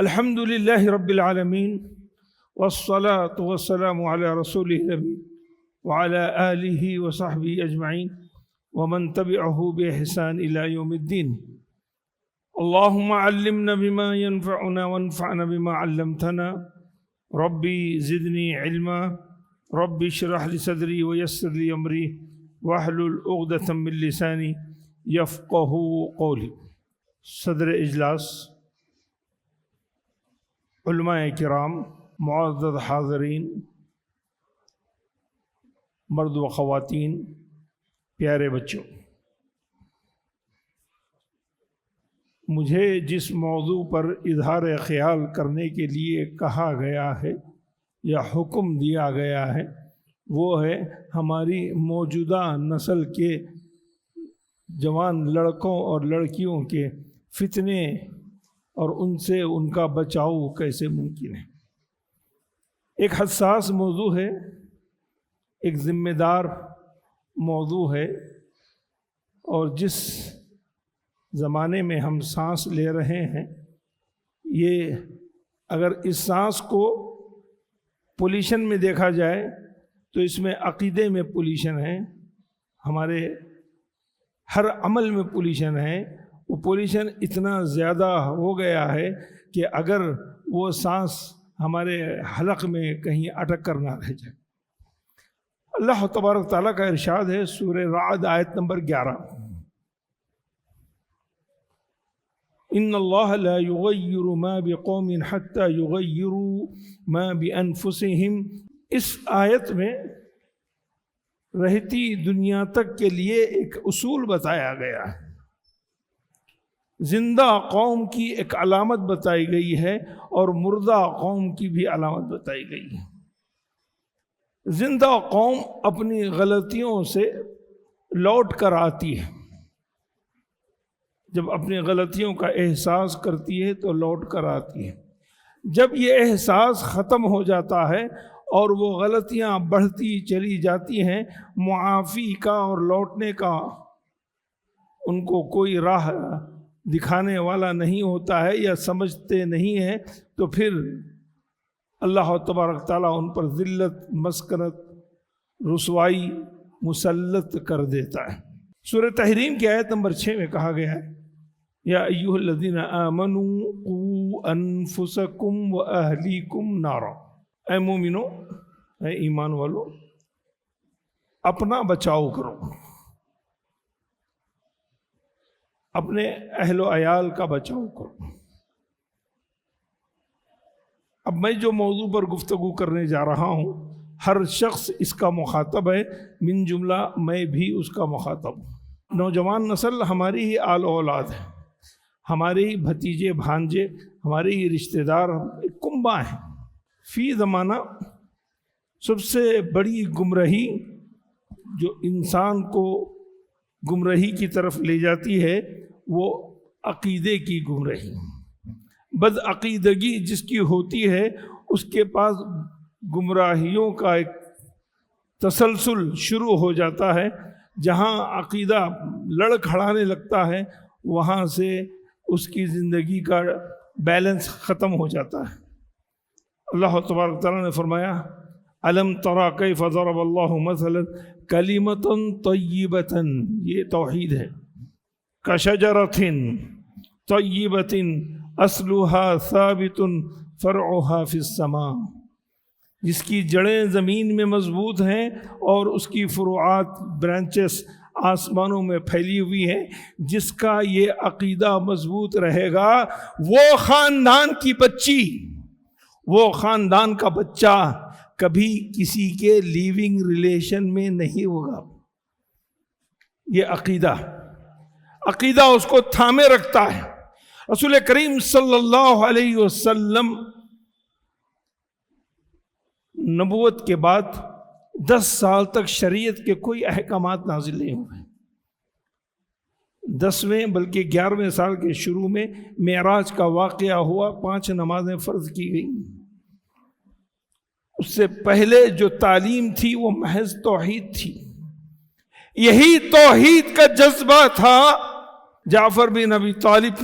الحمد للہ رب العالمین والصلاة والسلام علی رسولہ الامین وعلی آلہ وصحبہ اجمعین ومن تبعہ بإحسان الی یوم الدین. اللہم علمنا بما ينفعنا وانفعنا بما علمتنا. ربی زدنی علما. ربی اشرح لی صدری ویسر لی امری واحلل عقدۃ من لسانی یفقہوا قولی. صدر اجلاس، علماء کرام، معزز حاضرین، مرد و خواتین، پیارے بچوں، مجھے جس موضوع پر اظہار خیال کرنے کے لیے کہا گیا ہے یا حکم دیا گیا ہے وہ ہے ہماری موجودہ نسل کے جوان لڑکوں اور لڑکیوں کے فتنے اور ان سے ان کا بچاؤ کیسے ممکن ہے. ایک حساس موضوع ہے، ایک ذمہ دار موضوع ہے، اور جس زمانے میں ہم سانس لے رہے ہیں، یہ اگر اس سانس کو پولیشن میں دیکھا جائے تو اس میں عقیدے میں پولیشن ہے، ہمارے ہر عمل میں پولیشن ہے. وہ پولیشن اتنا زیادہ ہو گیا ہے کہ اگر وہ سانس ہمارے حلق میں کہیں اٹک کر نہ رہ جائے. اللہ تبارک تعالیٰ کا ارشاد ہے سورہ رعد آیت نمبر 11، ان اللہ لا یغیر ما بقوم حتی یغیروا ما بانفسہم. اس آیت میں رہتی دنیا تک کے لیے ایک اصول بتایا گیا ہے. زندہ قوم کی ایک علامت بتائی گئی ہے اور مردہ قوم کی بھی علامت بتائی گئی ہے. زندہ قوم اپنی غلطیوں سے لوٹ کر آتی ہے، جب اپنی غلطیوں کا احساس کرتی ہے تو لوٹ کر آتی ہے. جب یہ احساس ختم ہو جاتا ہے اور وہ غلطیاں بڑھتی چلی جاتی ہیں، معافی کا اور لوٹنے کا ان کو کوئی راہ دکھانے والا نہیں ہوتا ہے یا سمجھتے نہیں ہیں، تو پھر اللہ تبارک تعالیٰ ان پر ذلت، مسکنت، رسوائی مسلط کر دیتا ہے. سورہ تحریم کی آیت نمبر 6 میں کہا گیا ہے یا ایھا الذین آمنوا قوا انفسکم واہلیکم نارا. اے مومنو، اے ایمان والو، اپنا بچاؤ کرو، اپنے اہل و عیال کا بچاؤ کرو. اب میں جو موضوع پر گفتگو کرنے جا رہا ہوں، ہر شخص اس کا مخاطب ہے، من جملہ میں بھی اس کا مخاطب ہوں. نوجوان نسل ہماری ہی آل اولاد ہے، ہمارے ہی بھتیجے بھانجے، ہمارے ہی رشتہ دار، کنبہ ہیں. فی زمانہ سب سے بڑی گمراہی جو انسان کو گمراہی کی طرف لے جاتی ہے وہ عقیدے کی گمراہی. بد عقیدگی جس کی ہوتی ہے اس کے پاس گمراہیوں کا ایک تسلسل شروع ہو جاتا ہے. جہاں عقیدہ لڑ کھڑانے لگتا ہے وہاں سے اس کی زندگی کا بیلنس ختم ہو جاتا ہے. اللہ تبارک تعالیٰ نے فرمایا الم تری کیف ضرب اللہ مثلا کلمۃ طیبۃ، یہ توحید ہے، کشجرۃ طیبۃ اصلها ثابت فرعها فی السماء، جس کی جڑیں زمین میں مضبوط ہیں اور اس کی فروعات، برانچز آسمانوں میں پھیلی ہوئی ہیں. جس کا یہ عقیدہ مضبوط رہے گا وہ خاندان کی بچی، وہ خاندان کا بچہ کبھی کسی کے لیونگ ریلیشن میں نہیں ہوگا. یہ عقیدہ اس کو تھامے رکھتا ہے. رسول کریم صلی اللہ علیہ وسلم نبوت کے بعد 10 سال تک شریعت کے کوئی احکامات نازل نہیں ہوئے. 10ویں بلکہ 11ویں سال کے شروع میں معراج کا واقعہ ہوا، 5 نمازیں فرض کی گئیں. اس سے پہلے جو تعلیم تھی وہ محض توحید تھی. یہی توحید کا جذبہ تھا جعفر بن ابی طالب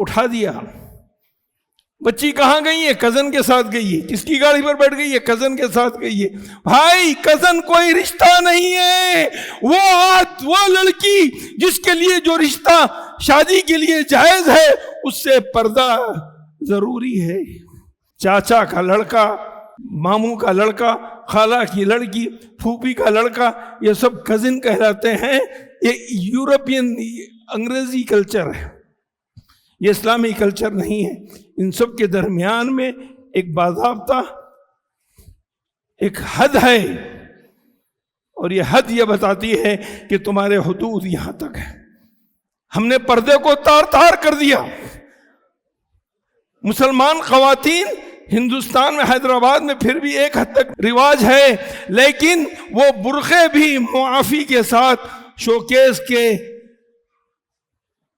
اٹھا دیا. بچی کہاں گئی ہے؟ کزن کے ساتھ گئی ہے. کس کی گاڑی پر بیٹھ گئی ہے؟ کزن کے ساتھ گئی ہے. بھائی کزن کوئی رشتہ نہیں ہے. وہ لڑکی جس کے لیے جو رشتہ شادی کے لیے جائز ہے اس سے پردہ ضروری ہے. چاچا کا لڑکا، ماموں کا لڑکا، خالہ کی لڑکی، پھوپھی کا لڑکا، یہ سب کزن کہلاتے ہیں. یہ یورپین انگریزی کلچر ہے، یہ اسلامی کلچر نہیں ہے. ان سب کے درمیان میں ایک باضابطہ ایک حد ہے، اور یہ حد یہ بتاتی ہے کہ تمہارے حدود یہاں تک ہے. ہم نے پردے کو تار تار کر دیا. مسلمان خواتین ہندوستان میں، حیدرآباد میں پھر بھی ایک حد تک رواج ہے، لیکن وہ برقعے بھی معافی کے ساتھ شوکیس کے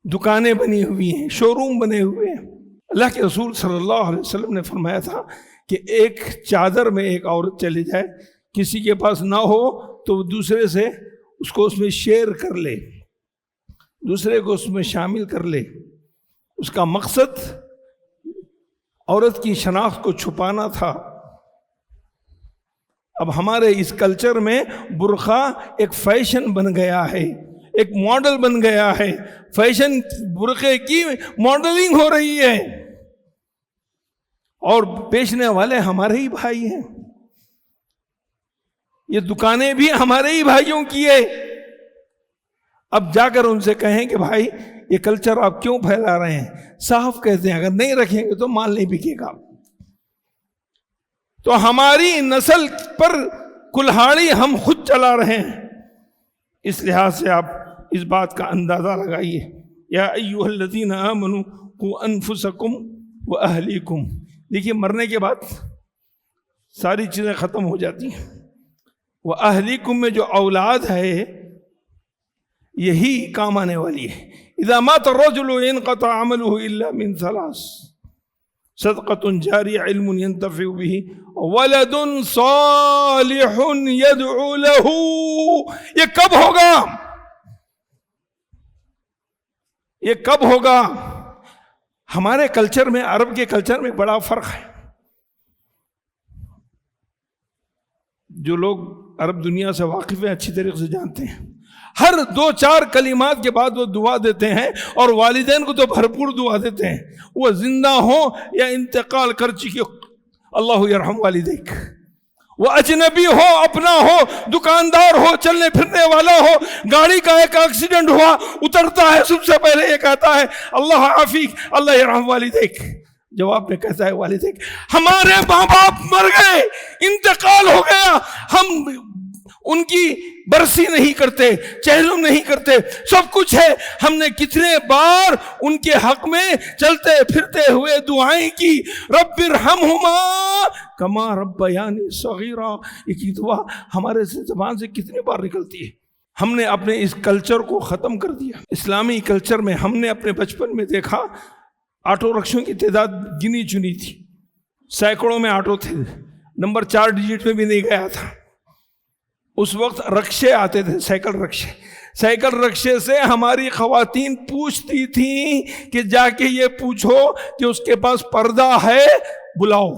دکانیں بنی ہوئی ہیں، شو روم بنے ہوئے ہیں. اللہ کے رسول صلی اللہ علیہ وسلم نے فرمایا تھا کہ ایک چادر میں ایک عورت چلی جائے، کسی کے پاس نہ ہو تو وہ دوسرے سے اس کو اس میں شیئر کر لے، دوسرے کو اس میں شامل کر لے. اس کا مقصد عورت کی شناخت کو چھپانا تھا. اب ہمارے اس کلچر میں برقع ایک فیشن بن گیا ہے، ایک ماڈل بن گیا ہے. فیشن برقعے کی ماڈلنگ ہو رہی ہے، اور بیچنے والے ہمارے ہی بھائی ہیں. یہ دکانیں بھی ہمارے ہی بھائیوں کی ہے. اب جا کر ان سے کہیں کہ بھائی یہ کلچر آپ کیوں پھیلا رہے ہیں؟ صاف کہتے ہیں اگر نہیں رکھیں گے تو مال نہیں بکے گا. تو ہماری نسل پر کلہاڑی ہم خود چلا رہے ہیں. اس لحاظ سے آپ اس بات کا اندازہ لگائیے. یا ایھا الذین آمنوا قوا انفسکم واہلیکم. دیکھیے مرنے کے بعد ساری چیزیں ختم ہو جاتی ہیں. واہلیکم میں جو اولاد ہے یہی کام آنے والی ہے. اذا مات الرجل انقطع عمله الا من ثلاث: صدقة جاریہ، علم ينتفع به، ولد صالح يدعو له. یہ کب ہوگا؟ یہ کب ہوگا؟ ہمارے کلچر میں، عرب کے کلچر میں بڑا فرق ہے. جو لوگ عرب دنیا سے واقف ہیں اچھی طریقے سے جانتے ہیں، ہر 2-4 کلمات کے بعد وہ دعا دیتے ہیں، اور والدین کو تو بھرپور دعا دیتے ہیں. وہ زندہ ہو یا انتقال کر چکے، اللہ یرحم والدیک. وہ اجنبی ہو، اپنا ہو، دکاندار ہو، چلنے پھرنے والا ہو، گاڑی کا ایک ایکسیڈنٹ ہوا، اترتا ہے سب سے پہلے یہ کہتا ہے اللہ عافیک، اللہ یرحم والدیک. جواب میں کہتا ہے والدیک. ہمارے ماں باپ مر گئے، انتقال ہو گیا، ہم ان کی برسی نہیں کرتے، چہلم نہیں کرتے، سب کچھ ہے. ہم نے کتنے بار ان کے حق میں چلتے پھرتے ہوئے دعائیں کی، رب ارحمہما کما ربیانی صغیرا. یہ دعا ہمارے زبان سے کتنے بار نکلتی ہے. ہم نے اپنے اس کلچر کو ختم کر دیا. اسلامی کلچر میں ہم نے اپنے بچپن میں دیکھا آٹو رکشوں کی تعداد گنی چنی تھی، سینکڑوں میں آٹو تھے، نمبر 4 ڈیجٹ میں بھی نہیں گیا تھا. اس وقت رکشے آتے تھے، سائیکل رکشے. سائیکل رکشے سے ہماری خواتین پوچھتی تھیں کہ جا کے یہ پوچھو کہ اس کے پاس پردہ ہے، بلاؤ.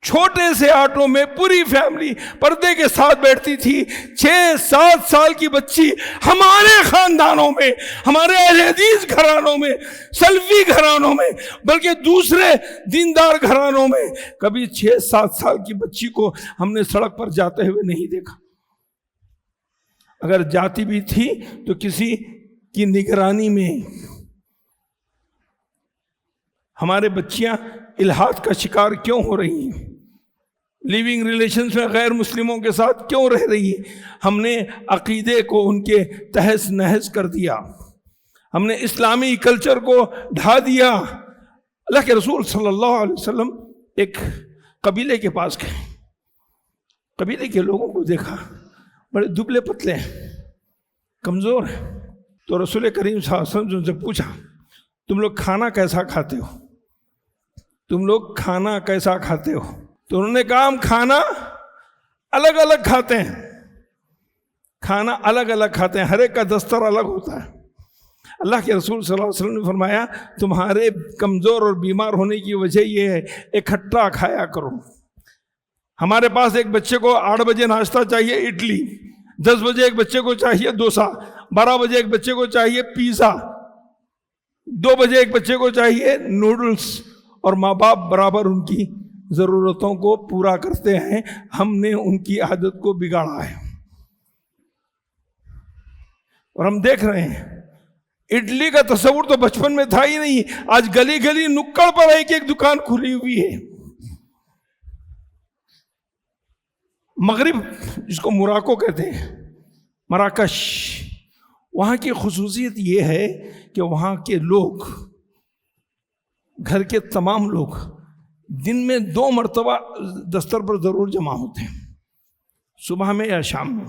چھوٹے سے آٹو میں پوری فیملی پردے کے ساتھ بیٹھتی تھی. 6-7 سال کی بچی ہمارے خاندانوں میں، ہمارے اہل حدیث گھرانوں میں، سلفی گھرانوں میں، بلکہ دوسرے دیندار گھرانوں میں کبھی 6-7 سال کی بچی کو ہم نے سڑک پر جاتے ہوئے نہیں دیکھا. اگر جاتی بھی تھی تو کسی کی نگرانی میں. ہمارے بچیاں الحاد کا شکار کیوں ہو رہی ہیں؟ لیونگ ریلیشنز میں غیر مسلموں کے ساتھ کیوں رہ رہی ہے؟ ہم نے عقیدے کو ان کے تہس نہس کر دیا، ہم نے اسلامی کلچر کو ڈھا دیا. اللہ کے رسول صلی اللہ علیہ وسلم ایک قبیلے کے پاس گئے. قبیلے کے لوگوں کو دیکھا بڑے دبلے پتلے ہیں، کمزور ہیں. تو رسول کریم صلی اللہ علیہ وسلم سے پوچھا تم لوگ کھانا کیسا کھاتے ہو؟ تم لوگ کھانا کیسا کھاتے ہو؟ تو انہوں نے کہا ہم کھانا الگ الگ کھاتے ہیں. کھانا الگ الگ کھاتے ہیں، ہر ایک کا دستر الگ ہوتا ہے. اللہ کے رسول صلی اللہ علیہ وسلم نے فرمایا تمہارے کمزور اور بیمار ہونے کی وجہ یہ ہے اکٹھا کھایا کرو۔ ہمارے پاس ایک بچے کو 8 بجے ناشتہ چاہیے اڈلی، 10 بجے ایک بچے کو چاہیے ڈوسا، 12 بجے ایک بچے کو چاہیے پیزا، 2 بجے ایک بچے کو چاہیے نوڈلز، اور ماں باپ برابر ان کی ضرورتوں کو پورا کرتے ہیں۔ ہم نے ان کی عادت کو بگاڑا ہے اور ہم دیکھ رہے ہیں اڈلی کا تصور تو بچپن میں تھا ہی نہیں، آج گلی گلی نکڑ پر ایک ایک دکان کھلی ہوئی ہے۔ مغرب جس کو موراکو کہتے ہیں، مراکش، وہاں کی خصوصیت یہ ہے کہ وہاں کے لوگ، گھر کے تمام لوگ دن میں 2 مرتبہ دستر پر ضرور جمع ہوتے ہیں، صبح میں یا شام میں۔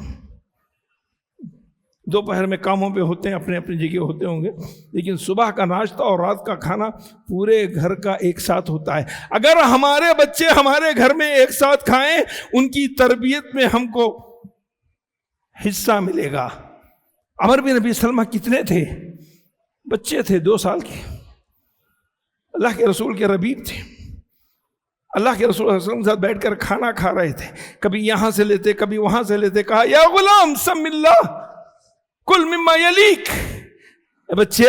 دوپہر میں کاموں پہ ہوتے ہیں، اپنے اپنی جگہ ہوتے ہوں گے، لیکن صبح کا ناشتہ اور رات کا کھانا پورے گھر کا ایک ساتھ ہوتا ہے۔ اگر ہمارے بچے ہمارے گھر میں ایک ساتھ کھائیں، ان کی تربیت میں ہم کو حصہ ملے گا۔ عمر بن ابی سلمہ کتنے تھے؟ بچے تھے 2 سال کے، اللہ کے رسول کے ربیب تھے، اللہ کے رسول صلی اللہ علیہ وسلم کے ساتھ بیٹھ کر کھانا کھا رہے تھے، کبھی یہاں سے لیتے کبھی وہاں سے لیتے، کہا یا غلام سم اللہ کل مما یلیک، اے بچے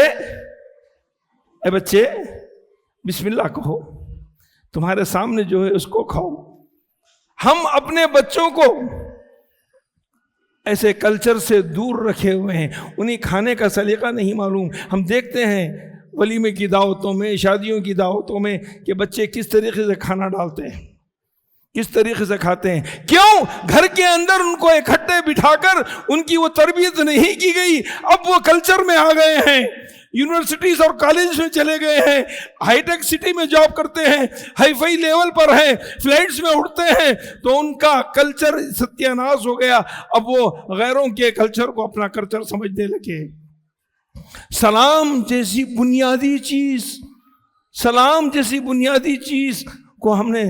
بسم اللہ کہو، تمہارے سامنے جو ہے اس کو کھاؤ۔ ہم اپنے بچوں کو ایسے کلچر سے دور رکھے ہوئے ہیں، انہیں کھانے کا سلیقہ نہیں معلوم۔ ہم دیکھتے ہیں ولیمے کی دعوتوں میں، شادیوں کی دعوتوں میں کہ بچے کس طریقے سے کھانا ڈالتے ہیں، کس طریقے سے کھاتے ہیں۔ کیوں؟ گھر کے اندر ان کو اکٹھے بٹھا کر ان کی وہ تربیت نہیں کی گئی، اب وہ کلچر میں آ گئے ہیں، یونیورسٹیز اور کالج میں چلے گئے ہیں، ہائی ٹیک سٹی میں جاب کرتے ہیں، ہائی فائی لیول پر ہیں، فلائٹس میں اڑتے ہیں، تو ان کا کلچر ستیہ ناش ہو گیا۔ اب وہ غیروں کے کلچر کو اپنا کلچر سمجھنے لگے۔ سلام جیسی بنیادی چیز کو ہم نے،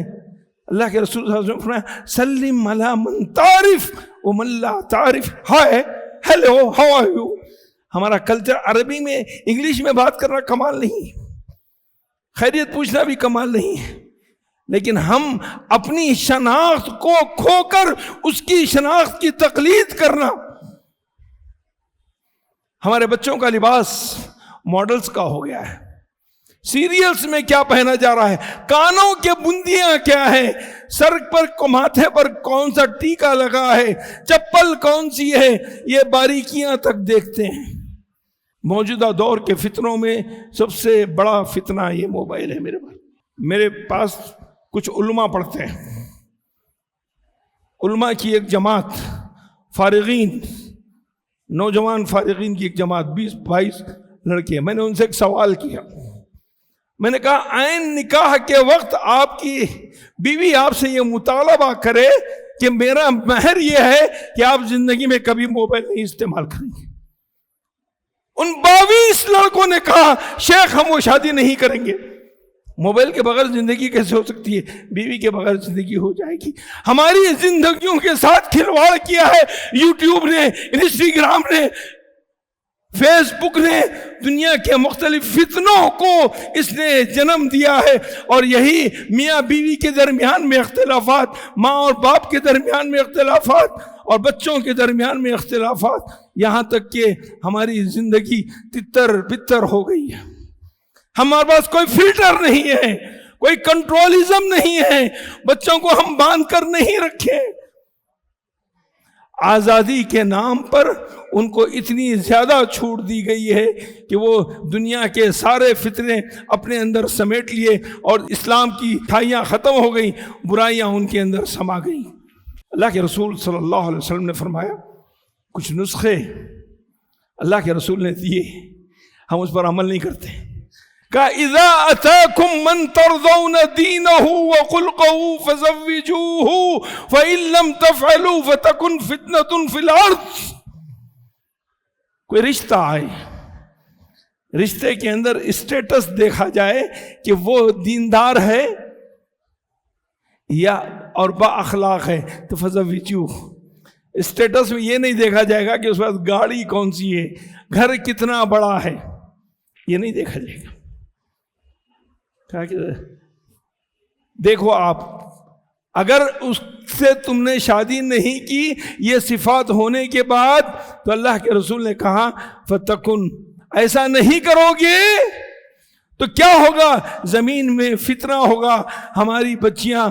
اللہ کے رسول صلی اللہ علیہ وسلم نے فرمایا سلم علی من تعرف ومن لا تعرف، hi hello how are you. ہمارا کلچر عربی میں انگلش میں بات کرنا کمال نہیں، خیریت پوچھنا بھی کمال نہیں ہے، لیکن ہم اپنی شناخت کو کھو کر اس کی شناخت کی تقلید کرنا۔ ہمارے بچوں کا لباس ماڈلز کا ہو گیا ہے، سیریلز میں کیا پہنا جا رہا ہے، کانوں کے بندیاں کیا ہے، سر پر ماتھے پر کون سا ٹیکا لگا ہے، چپل کون سی ہے، یہ باریکیاں تک دیکھتے ہیں۔ موجودہ دور کے فتنوں میں سب سے بڑا فتنہ یہ موبائل ہے۔ میرے پاس کچھ علماء پڑھتے ہیں، علماء کی ایک جماعت، فارغین، نوجوان فارغین کی ایک جماعت، 20-22 لڑکے۔ میں نے ان سے ایک سوال کیا، میں نے کہا عین نکاح کے وقت آپ کی بیوی آپ سے یہ مطالبہ کرے کہ میرا مہر یہ ہے کہ آپ زندگی میں کبھی موبائل نہیں استعمال کریں گے، ان 22 لڑکوں نے کہا شیخ ہم وہ شادی نہیں کریں گے۔ موبائل کے بغیر زندگی کیسے ہو سکتی ہے؟ بیوی کے بغیر زندگی ہو جائے گی۔ ہماری زندگیوں کے ساتھ کھلواڑ کیا ہے یوٹیوب نے، انسٹاگرام نے، فیس بک نے، دنیا کے مختلف فتنوں کو اس نے جنم دیا ہے، اور یہی میاں بیوی کے درمیان میں اختلافات، ماں اور باپ کے درمیان میں اختلافات، اور بچوں کے درمیان میں اختلافات، یہاں تک کہ ہماری زندگی تتر بتر ہو گئی ہے۔ ہمارے پاس کوئی فلٹر نہیں ہے، کوئی کنٹرولزم نہیں ہے، بچوں کو ہم باندھ کر نہیں رکھے۔ آزادی کے نام پر ان کو اتنی زیادہ چھوٹ دی گئی ہے کہ وہ دنیا کے سارے فتنے اپنے اندر سمیٹ لیے، اور اسلام کی ٹھائیاں ختم ہو گئیں، برائیاں ان کے اندر سما گئیں۔ اللہ کے رسول صلی اللہ علیہ وسلم نے فرمایا کچھ نسخے اللہ کے رسول نے دیے، ہم اس پر عمل نہیں کرتے۔ کہ اذا اتاکم من ترضون دینہ وخلقہ فزوجوہ فإن لم تفعلوا فتکن فتنۃ فی الارض۔ کوئی رشتہ آئے، رشتے کے اندر اسٹیٹس دیکھا جائے کہ وہ دیندار ہے یا اور با اخلاق ہے تو فزوجوہ۔ اسٹیٹس میں یہ نہیں دیکھا جائے گا کہ اس کے پاس گاڑی کون سی ہے، گھر کتنا بڑا ہے، یہ نہیں دیکھا جائے گا. کہا کہ دیکھو آپ اگر اس سے تم نے شادی نہیں کی یہ صفات ہونے کے بعد تو اللہ کے رسول نے کہا فتکن، ایسا نہیں کرو گے تو کیا ہوگا؟ زمین میں فتنہ ہوگا، ہماری بچیاں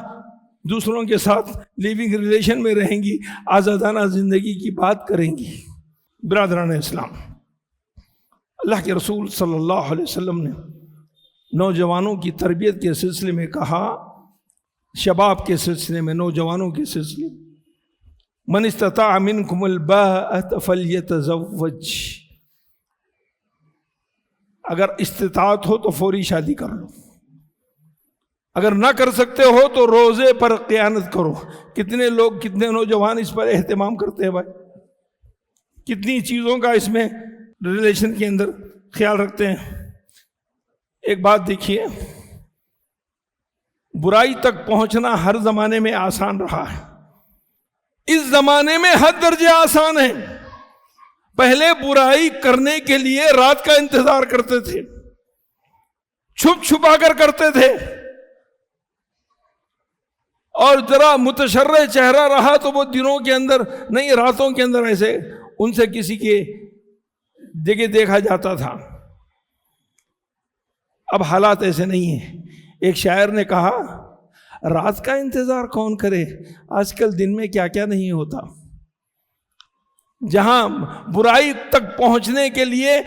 دوسروں کے ساتھ لیونگ ریلیشن میں رہیں گی، آزادانہ زندگی کی بات کریں گی. برادران اسلام، اللہ کے رسول صلی اللہ علیہ وسلم نے نوجوانوں کی تربیت کے سلسلے میں کہا، شباب کے سلسلے میں، نوجوانوں کے سلسلے میں، من استطاع منکم الباءۃ فلیتزوج، اگر استطاعت ہو تو فوری شادی کر لو، اگر نہ کر سکتے ہو تو روزے پر قیامت کرو. کتنے لوگ، کتنے نوجوان اس پر اہتمام کرتے ہیں بھائی، کتنی چیزوں کا اس میں ریلیشن کے اندر خیال رکھتے ہیں. ایک بات دیکھیے، برائی تک پہنچنا ہر زمانے میں آسان رہا ہے، اس زمانے میں حد درجے آسان ہے. پہلے برائی کرنے کے لیے رات کا انتظار کرتے تھے، چھپ چھپا کر کرتے تھے، اور ذرا متشرع چہرہ رہا تو وہ دنوں کے اندر نہیں، راتوں کے اندر ایسے ان سے کسی کے جگہ دیکھا جاتا تھا. اب حالات ایسے نہیں ہیں. ایک شاعر نے کہا، رات کا انتظار کون کرے، آج کل دن میں کیا کیا نہیں ہوتا. جہاں برائی تک پہنچنے کے لیے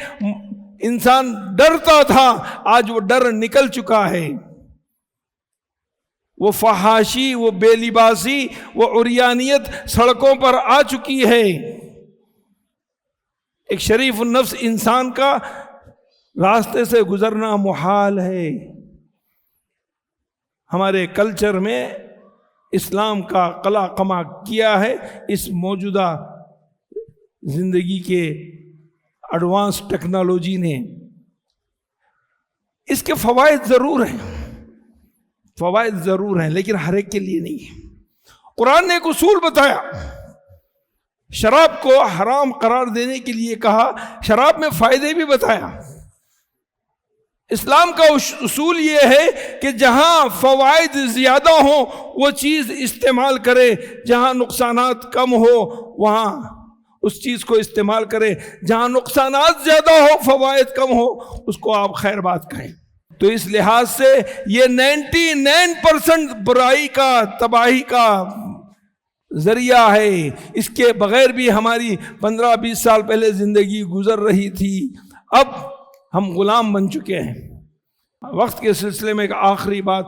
انسان ڈرتا تھا، آج وہ ڈر نکل چکا ہے. وہ فحاشی، وہ بے لباسی، وہ عریانیت سڑکوں پر آ چکی ہے. ایک شریف النفس انسان کا راستے سے گزرنا محال ہے. ہمارے کلچر میں اسلام کا قلع قمع کیا ہے اس موجودہ زندگی کے ایڈوانس ٹیکنالوجی نے. اس کے فوائد ضرور ہیں، فوائد ضرور ہیں، لیکن ہر ایک کے لیے نہیں ہے. قرآن نے ایک اصول بتایا، شراب کو حرام قرار دینے کے لیے کہا، شراب میں فائدے بھی بتایا. اسلام کا اصول یہ ہے کہ جہاں فوائد زیادہ ہوں وہ چیز استعمال کرے، جہاں نقصانات کم ہو وہاں اس چیز کو استعمال کرے، جہاں نقصانات زیادہ ہو فوائد کم ہو اس کو آپ خیر بات کہیں. تو اس لحاظ سے یہ 99% برائی کا، تباہی کا ذریعہ ہے. اس کے بغیر بھی ہماری 15-20 سال پہلے زندگی گزر رہی تھی. اب ہم غلام بن چکے ہیں. وقت کے سلسلے میں ایک آخری بات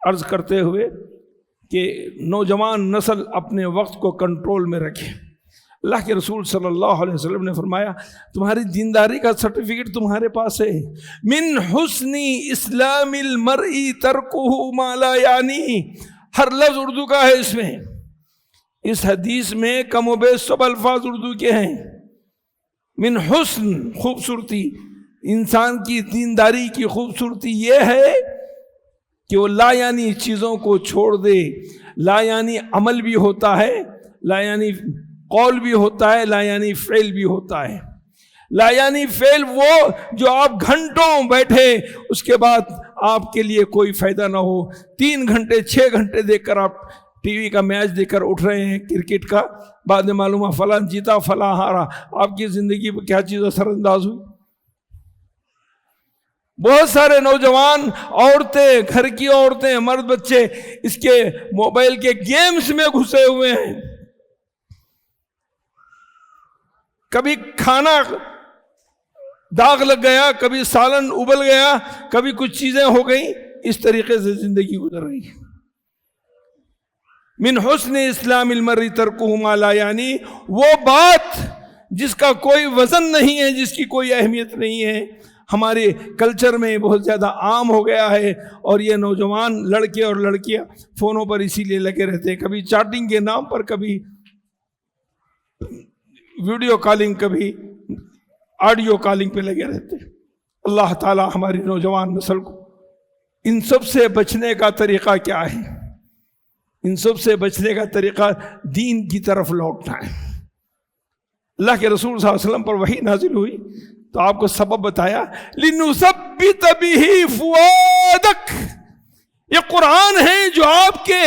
عرض کرتے ہوئے کہ نوجوان نسل اپنے وقت کو کنٹرول میں رکھے. اللہ کے رسول صلی اللہ علیہ وسلم نے فرمایا، تمہاری دینداری کا سرٹیفکیٹ تمہارے پاس ہے. من حسن اسلام المرء ترکہ ما لا یعنی، ہر لفظ اردو کا ہے اس میں. اس حدیث میں کم و بیش سب الفاظ اردو کے ہیں. من حسن، خوبصورتی، انسان کی دینداری کی خوبصورتی یہ ہے کہ وہ لا یعنی چیزوں کو چھوڑ دے. لا یعنی عمل بھی ہوتا ہے، لا یعنی قول بھی ہوتا ہے، لا یعنی فعل بھی ہوتا ہے. لا یعنی فعل وہ جو آپ گھنٹوں بیٹھے اس کے بعد آپ کے لیے کوئی فائدہ نہ ہو. 3 گھنٹے 6 گھنٹے دیکھ کر آپ ٹی وی کا میچ دیکھ کر اٹھ رہے ہیں کرکٹ کا، بعد میں معلوم ہے فلاں جیتا فلاں ہارا. آپ کی زندگی پہ کیا چیز اثر انداز ہوئی؟ بہت سارے نوجوان، عورتیں، گھر کی عورتیں، مرد بچے اس کے موبائل کے گیمز میں گھسے ہوئے ہیں. کبھی کھانا داغ لگ گیا، کبھی سالن ابل گیا، کبھی کچھ چیزیں ہو گئیں. اس طریقے سے زندگی گزر رہی ہے. من حسن اسلام المرء ترکہ ما لا یعنی، وہ بات جس کا کوئی وزن نہیں ہے، جس کی کوئی اہمیت نہیں ہے، ہمارے کلچر میں بہت زیادہ عام ہو گیا ہے. اور یہ نوجوان لڑکے اور لڑکیاں فونوں پر اسی لیے لگے رہتے ہیں، کبھی چیٹنگ کے نام پر، کبھی ویڈیو کالنگ، کبھی آڈیو کالنگ پہ لگے رہتے ہیں. اللہ تعالی ہماری نوجوان نسل کو ان سب سے بچنے کا طریقہ کیا ہے؟ ان سب سے بچنے کا طریقہ دین کی طرف لوٹنا ہے. اللہ کے رسول صلی اللہ علیہ وسلم پر وحی نازل ہوئی تو آپ کو سبب بتایا لِنُثَبِّتَ بِهِ فُؤَادَكَ، یہ قرآن ہے جو آپ کے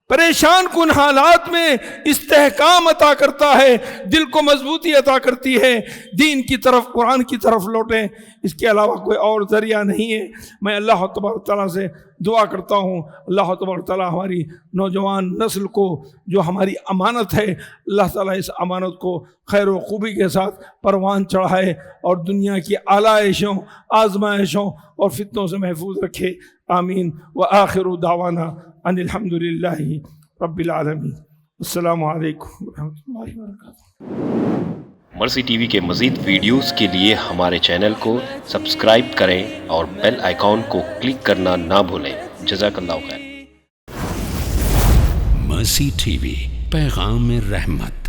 پریشان کن حالات میں استحکام عطا کرتا ہے، دل کو مضبوطی عطا کرتی ہے. دین کی طرف، قرآن کی طرف لوٹیں، اس کے علاوہ کوئی اور ذریعہ نہیں ہے. میں اللہ تبارک تعالیٰ سے دعا کرتا ہوں، اللہ تبارک تعالیٰ ہماری نوجوان نسل کو جو ہماری امانت ہے، اللہ تعالیٰ اس امانت کو خیر و خوبی کے ساتھ پروان چڑھائے اور دنیا کی آلائشوں، آزمائشوں اور فتنوں سے محفوظ رکھے. آمین. وآخر دعوانا ان الحمد للہ رب العالمین. السلام علیکم ورحمۃ اللہ وبرکاتہ. مرسی ٹی وی کے مزید ویڈیوز کے لیے ہمارے چینل کو سبسکرائب کریں اور بیل آئیکن کو کلک کرنا نہ بھولیں. جزاک اللہ خیر. مرسی ٹی وی، پیغام رحمت.